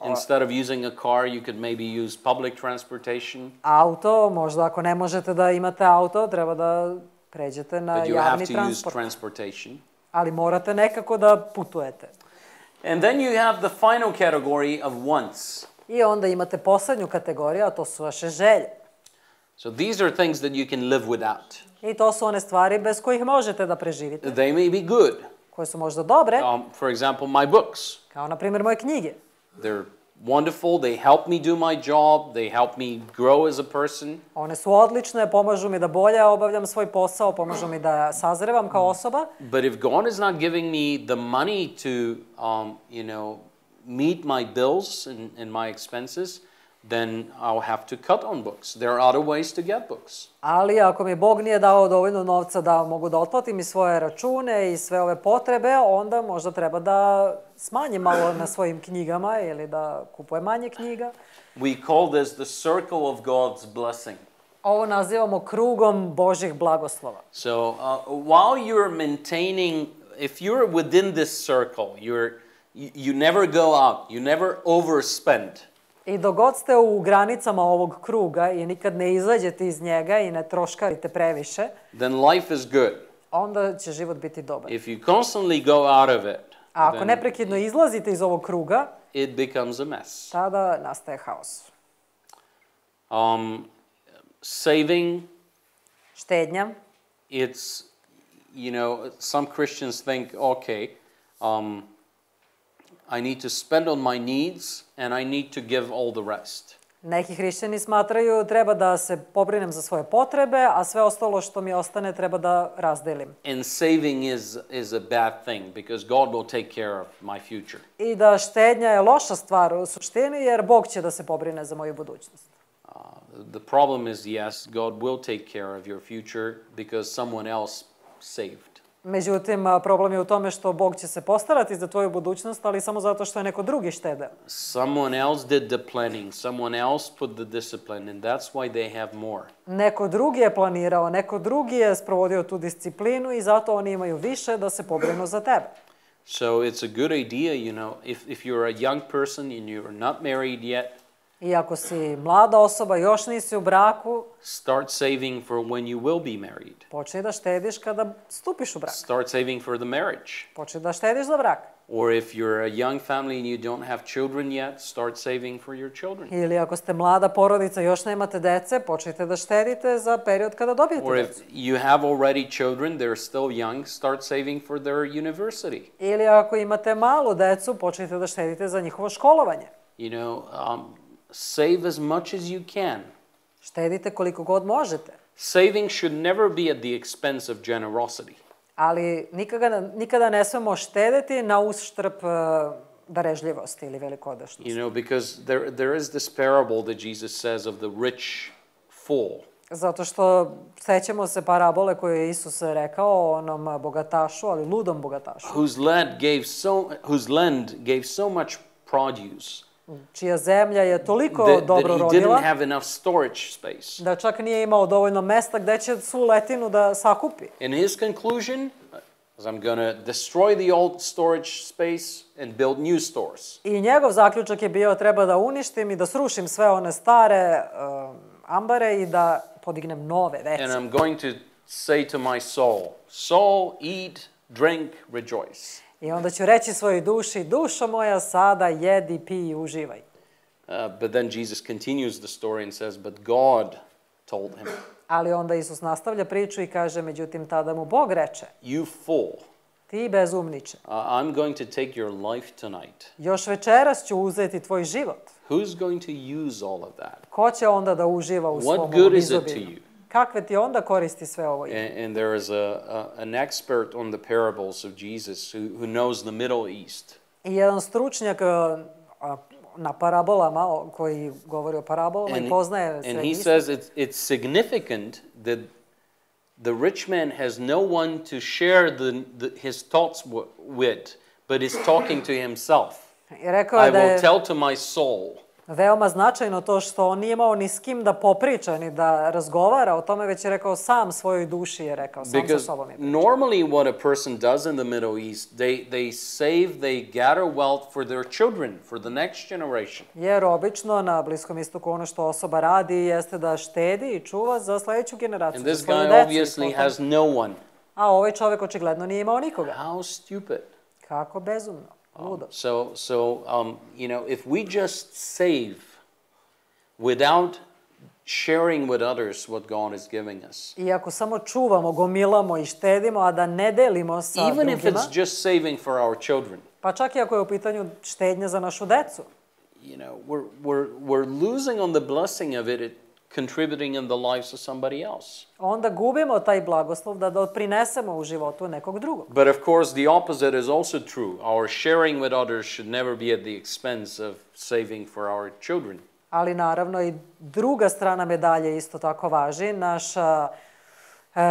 A: Instead of using a car, you could maybe use public transportation.
B: auto, možda ako ne možete da imate auto, treba da pređete na
A: But you have
B: javni
A: to use
B: transport.
A: transportation.
B: Ali morate nekako da putujete.
A: And then you have the final category of wants.
B: I onda imate poslednju kategoriju, a to su vaše želje.
A: So these are things that you can live without.
B: I to su one stvari bez kojih možete da preživite,
A: They may be good.
B: koje su možda dobre,
A: For example, my books.
B: kao na primjer moje knjige.
A: They're wonderful. They help me do my job. They help me grow as a person.
B: One su odlične, pomažu mi da bolje obavljam svoj posao, pomažu mi da sazrevam kao osoba.
A: But if God is not giving me the money to, you know, meet my bills and my expenses, then I'll have to cut on books. There are other ways to get books.
B: Ali ako mi Bog nije dao dovoljno novca da mogu da otplatim i svoje račune i sve ove potrebe, onda možda treba da smanjim malo na svojim knjigama ili da kupujem manje knjiga.
A: We call this the circle of God's blessing.
B: Ovo nazivamo krugom Božjih blagoslova.
A: So while you're maintaining, if you're within this circle, you never go out, you never overspend.
B: I dok god ste u granicama ovog kruga i nikad ne izađete iz njega i ne troškarite previše,
A: then life is good.
B: onda će život biti dobar.
A: If you constantly go out of it,
B: A ako
A: then
B: neprekidno izlazite iz ovog kruga,
A: it becomes a mess.
B: tada nastaje haos.
A: Saving,
B: Štednja.
A: it's, you know, some Christians think, okay, I need to spend on my needs and I need to give all the rest.
B: Neki hrišćani smatraju treba da se pobrinem za svoje potrebe, a sve ostalo što mi ostane treba da razdelim.
A: And saving is a bad thing because God will take care of my future.
B: I da štednja je loša stvar u suštini jer Bog će da se pobrine za moju budućnost.
A: The problem is, yes, God will take care of your future because someone else saved.
B: Međutim, problem je u tome što Bog će se postarati za tvoju budućnost, ali samo zato što je neko drugi štedeo.
A: Someone else did the planning, someone else put the discipline, and that's why they have more.
B: Neko drugi je planirao, neko drugi je sprovodio tu disciplinu i zato oni imaju više da se pobrinu za tebe.
A: So it's a good idea, you know, if you're a young person and you're not married yet,
B: I ako si mlada osoba, još nisi u braku,
A: start saving for when you will be married.
B: počni da štediš kada stupiš u brak.
A: Start saving for the marriage.
B: Počni da štediš za brak.
A: Or if you're a young family and you don't have children yet, start saving for your children.
B: Ili ako ste mlada porodica, još nemate dece, počnite da štedite za period kada dobijete
A: Or if
B: decu.
A: you have already children, they're still young, start saving for their university.
B: Ili ako imate malu decu, počnite da štedite za njihovo školovanje.
A: You know, save as much as you can.
B: Štedite koliko god možete.
A: Saving should never be at the expense of generosity.
B: Ali nikada ne smemo štediti na uštrb darežljivosti ili velikodušnosti.
A: You know, because there is this parable that Jesus says of the rich fool.
B: Zato što sećamo se parabole koju je Isus rekao o onom bogatašu, ali ludom bogatašu.
A: Whose land gave so much produce.
B: Čija zemlja je toliko dobro rodila da čak nije imao dovoljno mesta gde će svu letinu da sakupi.
A: And his conclusion is I'm going to destroy the old storage space and build new stores.
B: I njegov zaključak je bio treba da uništim i da srušim sve one stare ambare i da podignem nove, veće.
A: And I'm going to say to my soul, eat, drink, rejoice.
B: I onda ću reći svojoj duši, dušo moja, sada jedi, pij i uživaj.
A: But then Jesus continues the story and says, but God told him.
B: Ali onda Isus nastavlja priču i kaže, međutim, tada mu Bog reče,
A: you fool,
B: ti bezumniče,
A: I'm going to take your life tonight.
B: Još večeras ću uzeti tvoj život.
A: Who's going to use all of that?
B: Ko će onda da uživa u svom
A: What good is it to you?
B: Kakve ti onda koristi sve ovo?
A: And there is an expert on the parables of Jesus who knows the Middle East.
B: I jedan stručnjak na parabolama, koji govori o parabolama i poznaje sve.
A: And he says it's significant that the rich man has no one to share his thoughts with, but is talking to himself. I will tell to my soul.
B: Veoma značajno to što on nije imao ni s kim da popriča, ni da razgovara o tome, već je rekao sam svojoj duši, je rekao, sam sa sobom je pričao.
A: Normally what a person does in the Middle East, they save, they gather wealth for their children, for the next generation.
B: Jer obično na Bliskom istoku ono što osoba radi jeste da štedi i čuva za sledeću generaciju.
A: And this guy obviously has no one.
B: A ovaj čovjek očigledno nije imao nikoga.
A: How stupid.
B: Kako bezumno.
A: You know, if we just save without sharing with others what God is giving us.
B: I ako samo čuvamo, gomilamo i štedimo, a da ne delimo sa drugima.
A: Even if it's just saving for our children.
B: Pa čak i ako je u pitanju štednja za našu decu.
A: You know, we're losing on the blessing of it contributing in the lives of somebody else.
B: Onda gubimo taj blagoslov da doprinesemo u životu nekog drugog.
A: But of course the opposite is also true. Our sharing with others should never be at the expense of saving for our children.
B: Ali naravno i druga strana medalje isto tako važi.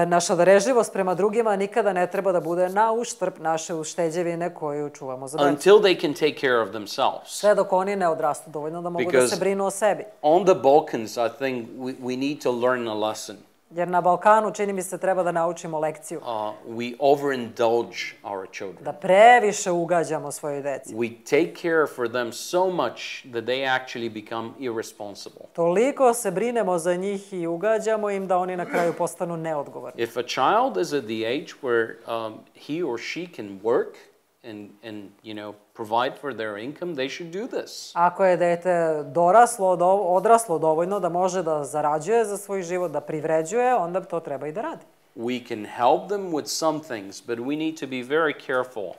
B: Naša darežljivost prema drugima nikada ne treba da bude na uštrb naše ušteđevine koju čuvamo za decu.
A: Until they can take care of themselves.
B: Sve dok oni ne odrastu dovoljno da mogu da se brinu o sebi.
A: On the Balkans, I think we need to learn a lesson.
B: Jer na Balkanu, čini mi se, treba da naučimo lekciju.
A: We overindulge our children.
B: Da previše ugađamo svojoj deci.
A: We take care for them so much that they actually become irresponsible.
B: Toliko se brinemo za njih i ugađamo im da oni na kraju postanu neodgovorni.
A: If a child is at the age where he or she can work and you know, provide for their income, they should do this.
B: Ako je dete odraslo dovoljno da može da zarađuje za svoj život, da privređuje, onda to treba i da radi.
A: We can help them with some things, but we need to be very careful.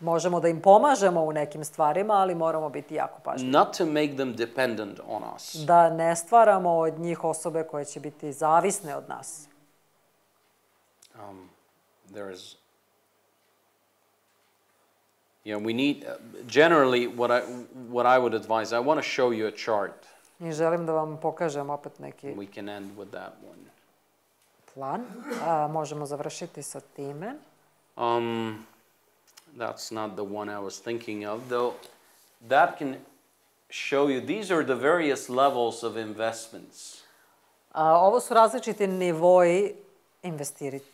B: Možemo da im pomažemo u nekim stvarima, ali moramo biti jako pažljivi.
A: Not to make them dependent on us.
B: Da ne stvaramo od njih osobe koje će biti zavisne od nas.
A: There is we need, generally, what I would advise, I want to show you a chart.
B: I želim da vam pokažem opet neki
A: We can end with that one.
B: Plan. Možemo završiti sa time.
A: That's not the one I was thinking of, though. That can show you, these are the various levels of investments.
B: Ovo su različiti nivoji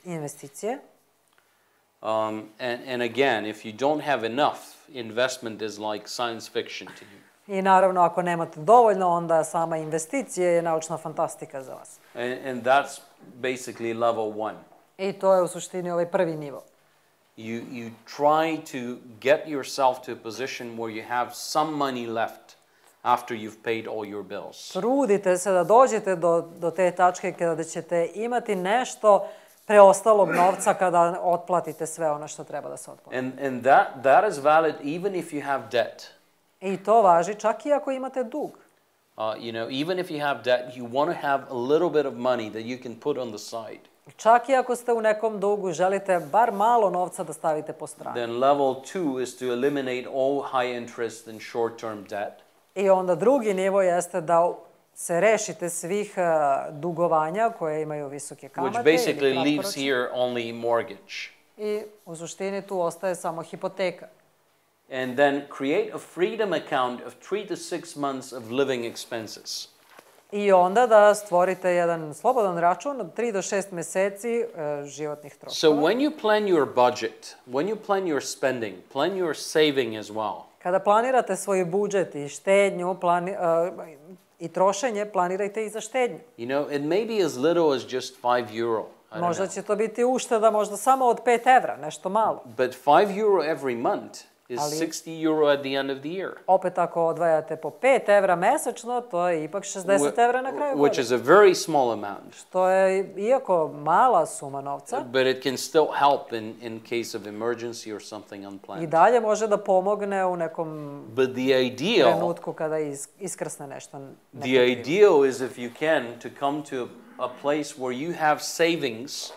B: investicije.
A: And again, if you don't have enough, investment is like science fiction to you.
B: I naravno, ako nemate dovoljno, onda sama investicija je naučna fantastika za vas.
A: And that's basically level 1.
B: I to je u suštini ovaj prvi nivo.
A: You try to get yourself to a position where you have some money left after you've paid all your bills.
B: Trudite se da dođete do te tačke kada ćete imati nešto preostalog novca kada otplatite sve ono što treba da se otplati.
A: And that is valid even if you have debt.
B: I to važi čak i ako imate dug.
A: Even if you have debt, you want to have a little bit of money that you can put on the side.
B: Čak i ako ste u nekom dugu, želite bar malo novca da stavite po stranu.
A: Then level 2 is to eliminate all high interest and short-term debt.
B: I onda drugi nivo jeste da se rešite svih dugovanja koje imaju visoke kamate.
A: Which basically leaves here only mortgage.
B: I u suštini tu ostaje samo hipoteka.
A: And then create a freedom account of 3 to 6 months of living expenses.
B: I onda da stvorite jedan slobodan račun od 3 do 6 meseci životnih troškova.
A: So when you plan your budget, when you plan your spending, plan your saving as well.
B: Kada planirate svoj budžet i štednju i trošenje, planirajte i za štednju.
A: It may be as little as just €5.
B: Možda će to biti ušteda možda samo od 5 evra, nešto malo.
A: But €5 every month is €60 at the end of the year.
B: Opet ako odvajate po 5 evra mesečno, to je ipak 60 evra na kraju godine.
A: Which is a very small amount.
B: Što je iako mala suma novca.
A: But it can still help in case of emergency or something unplanned.
B: I dalje može da pomogne u nekom trenutku kada iskrsne nešto.
A: The ideal is if you can to come to a place where you have savings.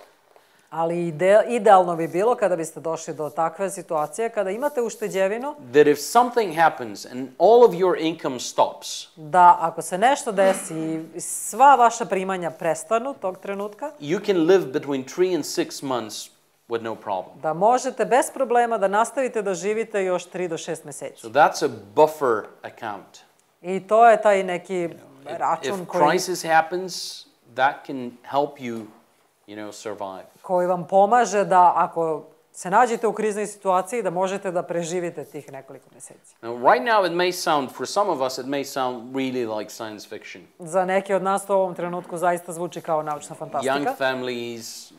B: Ali idealno bi bilo kada biste došli do takve situacije, kada imate ušteđevinu,
A: that if something happens and all of your income stops,
B: da ako se nešto desi i sva vaša primanja prestanu tog trenutka,
A: you can live between 3 and 6 months with no problem.
B: Da možete bez problema da nastavite da živite još 3 do 6 meseci.
A: So that's a buffer account.
B: I to je taj neki račun
A: koji... If crisis happens, that can help you survive.
B: Koji vam pomaže da ako se nađete u kriznoj situaciji da možete da preživite tih nekoliko meseci.
A: Now, right now it may sound, for some of us, it may sound really like science fiction.
B: Za neke od nas to u ovom trenutku zaista zvuči kao naučna fantastika.
A: Young families,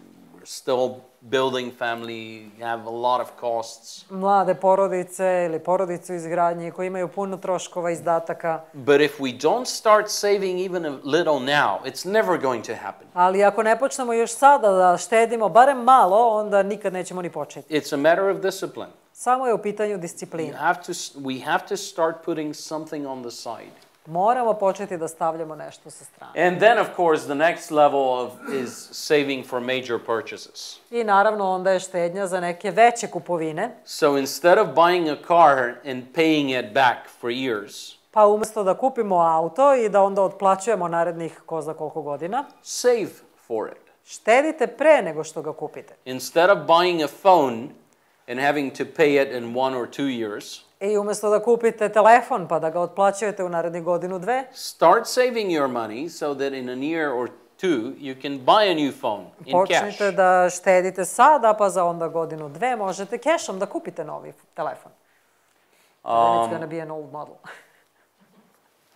A: still building family, have a lot of costs.
B: Mlade porodice ili porodice u izgradnji koji imaju puno troškova, izdataka.
A: But if we don't start saving even a little now, it's never going to happen.
B: Ali ako ne počnemo još sada da štedimo barem malo, onda nikad nećemo ni početi.
A: It's a matter of discipline.
B: Samo je u pitanju discipline.
A: We have to start putting something on the side.
B: Moramo početi da stavljamo nešto sa strane.
A: And then, of course, the next level is saving for major purchases.
B: I naravno onda je štednja za neke veće kupovine.
A: So instead of buying a car and paying it back for years,
B: pa umjesto da kupimo auto i da onda otplaćujemo narednih ko zna koliko godina,
A: save for it.
B: Štedite pre nego što ga kupite.
A: Instead of buying a phone and having to pay it in 1 or 2 years,
B: i umjesto da kupite telefon pa da ga otplaćujete u narednih godinu, dve,
A: start saving your money so that in a year or 2 you can buy a new phone in cash.
B: Počnite da štedite sada, pa za onda godinu, dve možete cashom da kupite novi telefon. Then it's going to be an old model.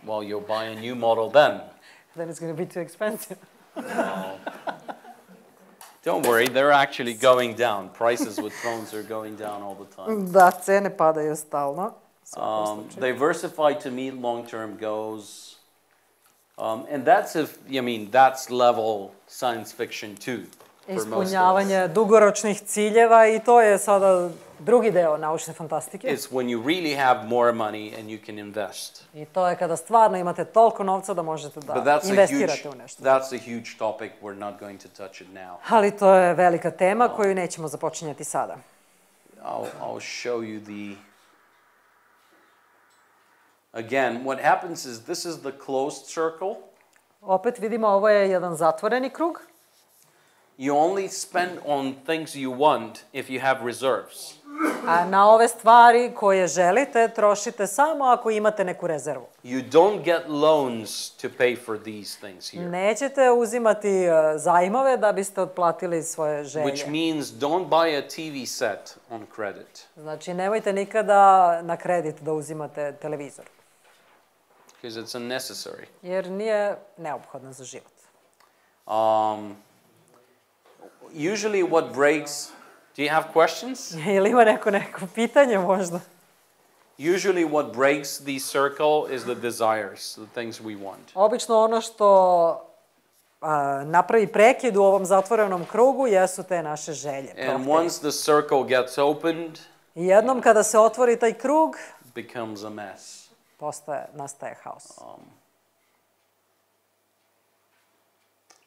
A: Well, you'll buy a new model then.
B: Then it's going to be too expensive.
A: Don't worry, they're actually going down. Prices with phones are going down all the time.
B: Da, cene padaju stalno.
A: Diversify to meet long-term goals. And that's level science fiction too.
B: Ispunjavanje dugoročnih ciljeva i to je sada drugi deo naučne fantastike.
A: It's when you really have more money and you can invest.
B: I to je kada stvarno imate toliko novca da možete da investirate u nešto.
A: That's a huge topic. We're not going to touch it now.
B: Ali to je velika tema koju nećemo započinjati sada.
A: I'll show you the... Again, what happens is this is the closed circle.
B: Opet vidimo, ovo je jedan zatvoreni krug.
A: You only spend on things you want if you have reserves.
B: A na ove stvari koje želite trošite samo ako imate neku rezervu.
A: You don't get loans to pay for these things here.
B: Nećete uzimati zajmove da biste otplatili svoje želje.
A: Which means don't buy a TV set on credit.
B: Znači nemojte nikada na kredit da uzimate televizor.
A: because it's unnecessary.
B: Jer nije neophodna za život.
A: Usually what breaks, do you have questions?
B: Ili ima neko pitanje možda?
A: Usually what breaks the circle is the desires, the things we want.
B: Obično ono što napravi prekid u ovom zatvorenom krugu jesu te naše želje.
A: And once the circle gets opened,
B: I jednom kada se otvori taj krug,
A: becomes a mess.
B: Nastaje haos.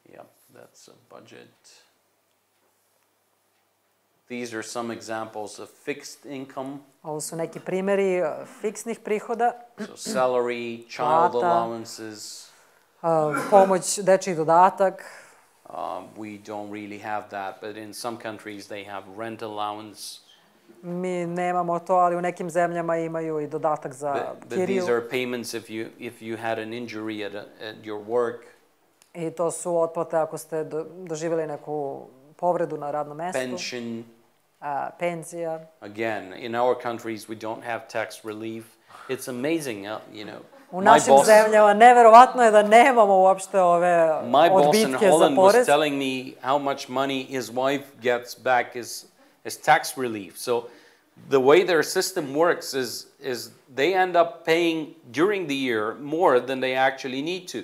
A: Yep, that's a budget. These are some examples of fixed income.
B: Ovo su neki primjeri fiksnih prihoda.
A: So salary, child allowances.
B: Pomoć, dečji dodatak.
A: We don't really have that, but in some countries they have rent allowance.
B: Mi nemamo to, ali u nekim zemljama imaju i dodatak za kiriju.
A: But these are payments if you had an injury at your work.
B: I to su otplate ako ste doživjeli neku povredu na radnom mestu.
A: Pension.
B: Penzija.
A: Again, in our countries we don't have tax relief. It's amazing, you know.
B: U našim zemljama neverovatno je da nemamo uopšte ove odbitke za porez.
A: My boss in Holland was telling me how much money his wife gets back as tax relief. So the way their system works is they end up paying during the year more than they actually need to.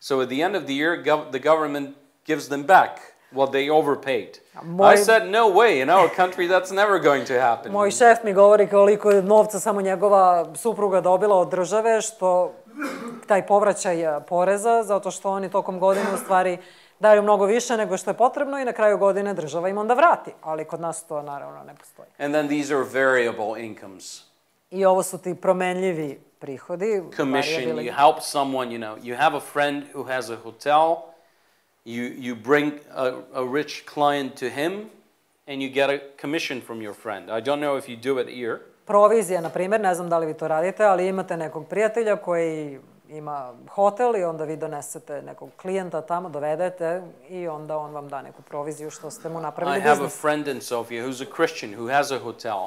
A: So at the end of the year, the government gives them back what they overpaid. I said, no way, in our country that's never going to happen.
B: Moj šef mi govori koliko je novca samo njegova supruga dobila od države, što taj povraćaj poreza, zato što oni tokom godine u stvari daju mnogo više nego što je potrebno i na kraju godine država im onda vrati. Ali kod nas to naravno ne postoji.
A: And then these are variable incomes.
B: I ovo su ti promenljivi prihodi.
A: Commission, you help someone, you have a friend who has a hotel, you bring a rich client to him and you get a commission from your friend. I don't know if you do it here.
B: Provizija, na primjer, ne znam da li vi to radite, ali imate nekog prijatelja koji ima hotel i onda vi donesete nekog klijenta tamo, dovedete i onda on vam da neku proviziju što ste mu napravili biznis.
A: I have a friend in Sofia who's a Christian who has a hotel.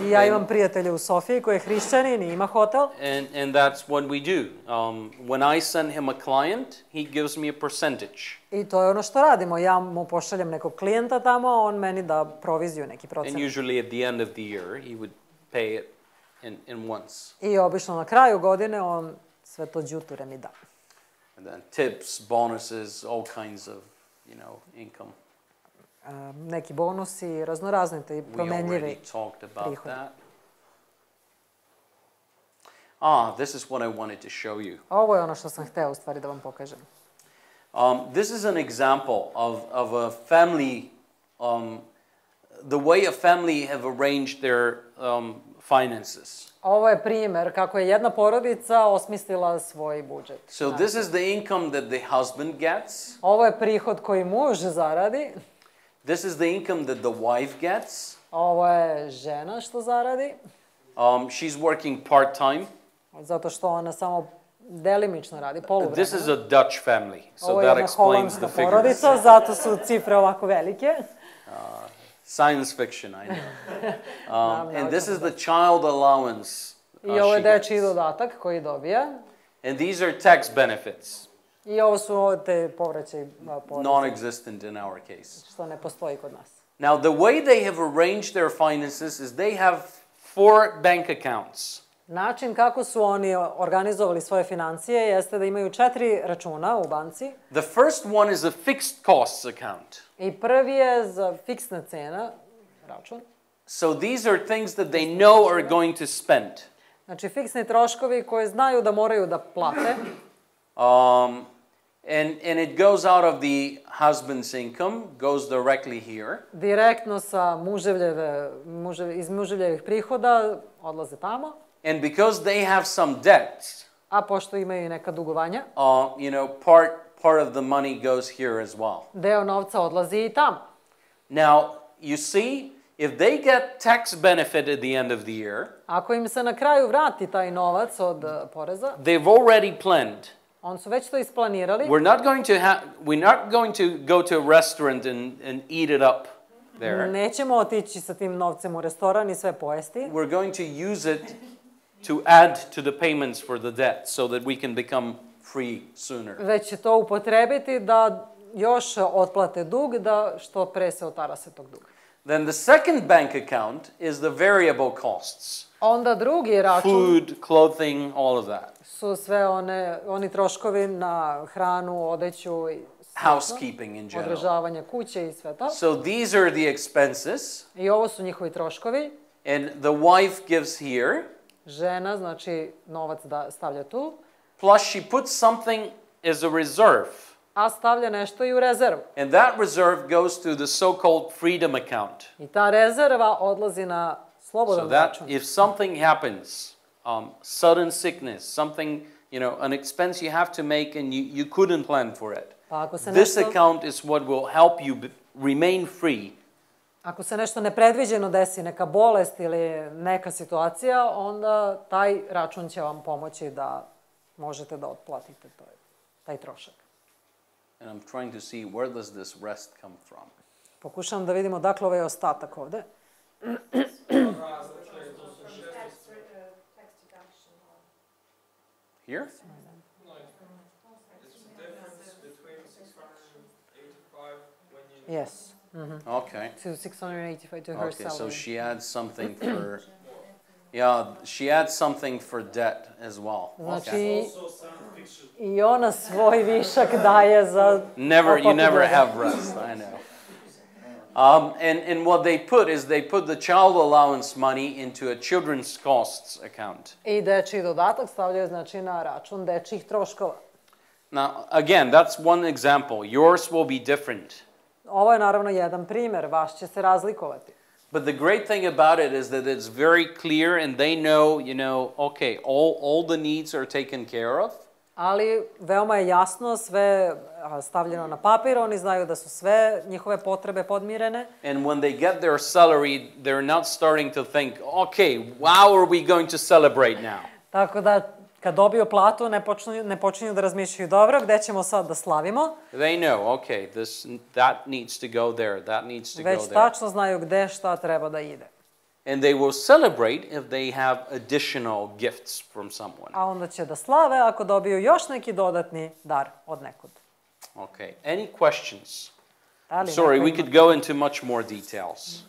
B: I ja imam prijatelja u Sofiji koji je hrišćanin i ima hotel.
A: And that's what we do. When I send him a client, he gives me a percentage.
B: I to je ono što radimo. Ja mu pošaljem nekog klijenta tamo, a on meni da proviziju neki procent.
A: And usually at the end of the year, he would pay it in once.
B: I obično na kraju godine on sve to đuture mi da.
A: And then tips, bonuses, all kinds of, income.
B: Neki bonusi, raznorazni te promenljivi
A: We already talked about
B: prihodi.
A: that. This is what I wanted to show you.
B: Ovo je ono što sam hteo u stvari da vam pokažem.
A: This is an example of a family, the way a family have arranged their finances.
B: Ovo je primjer kako je jedna porodica osmislila svoj budžet.
A: So this is the income that the husband gets.
B: Ovo je prihod koji muž zaradi.
A: This is the income that the wife gets.
B: Ovo je žena što zaradi.
A: She's working part-time.
B: Zato što ona samo delimično radi, poluvremeno.
A: This is a Dutch family, so that explains the
B: Ovo je jedna holandska
A: figures.
B: porodica, zato su cifre ovako velike.
A: Science fiction, I know. And this is the child allowance.
B: I ovo je dečji dodatak koji dobija.
A: And these are tax benefits.
B: I ovo su te povraćaj poreza.
A: Non-existent in our case.
B: Što ne postoji kod nas.
A: Now, the way they have arranged their finances is they have 4 bank accounts.
B: Način kako su oni organizovali svoje financije jeste da imaju 4 računa u banci.
A: The first one is a fixed costs account.
B: I prvi je za fiksna cena račun.
A: So these are things that they know are going to spend.
B: Znači fiksni troškovi koje znaju da moraju da plate.
A: And it goes out of the husband's income, goes directly here.
B: Direktno sa iz muževljevih prihoda odlaze tamo.
A: And because they have some debts,
B: a pošto imaju i neka dugovanja,
A: part of the money goes here as well.
B: Deo novca odlazi i tamo.
A: Now, you see, if they get tax benefit at the end of the year,
B: ako im se na kraju vrati taj novac od poreza,
A: they've already planned.
B: On su već to isplanirali.
A: We're not going to go to a restaurant and eat it up there.
B: Nećemo otići sa tim novcem u restoran i sve pojesti.
A: We're going to use it to add to the payments for the debt so that we can become free sooner.
B: Već će to upotrebiti da još otplate dug, da što pre se otarase tog duga.
A: Then the second bank account is the variable costs.
B: Onda drugi račun
A: Food, clothing, all of that.
B: su sve oni troškovi na hranu, odeću i
A: Housekeeping in general.
B: održavanje kuće i sve to.
A: So these are the expenses.
B: I ovo su njihovi troškovi.
A: And the wife gives here.
B: Žena, znači novac da stavlja tu.
A: Plus she puts something as a reserve.
B: A stavlja nešto i u rezervu.
A: And that reserve goes to the so-called freedom account.
B: I ta rezerva odlazi na slobodan račun.
A: If something happens, sudden sickness, something, an expense you have to make and you couldn't plan for it. This account is what will help you remain free.
B: Ako se nešto nepredviđeno desi, neka bolest ili neka situacija, onda taj račun će vam pomoći da možete da otplatite taj trošak.
A: And I'm trying to see where does this rest come from.
B: Pokušavam da vidimo dakle ovaj ostatak ovde.
A: Here?
B: Yes.
A: Okay.
B: To 685 to her salary.
A: Okay, so she adds something for... Yeah, she adds something for debt as well.
B: Znači, i ona svoj višak daje za...
A: You never have rest, I know. And what they put is they put the child allowance money into a children's costs account.
B: I dečiji dodatak stavljaju znači na račun dečjih troškova.
A: Now, again, that's one example. Yours will be different.
B: Ovo je naravno jedan primer, vaš će se razlikovati.
A: But the great thing about it is that it's very clear and they know, okay, all the needs are taken care of.
B: Ali veoma je jasno, sve stavljeno na papir, oni znaju da su sve njihove potrebe podmirene.
A: And when they get their salary, they're not starting to think, okay, how are we going to celebrate now?
B: Tako da kad dobiju platu, ne počinju da razmišljaju, dobro, gde ćemo sad da slavimo?
A: They know, okay, that needs to go there, that needs to go there.
B: Već tačno znaju gde šta treba da ide.
A: And they will celebrate if they have additional gifts from someone.
B: A onda će da slave ako dobiju još neki dodatni dar od nekud.
A: Okay, any questions? Sorry, we could go into much more details.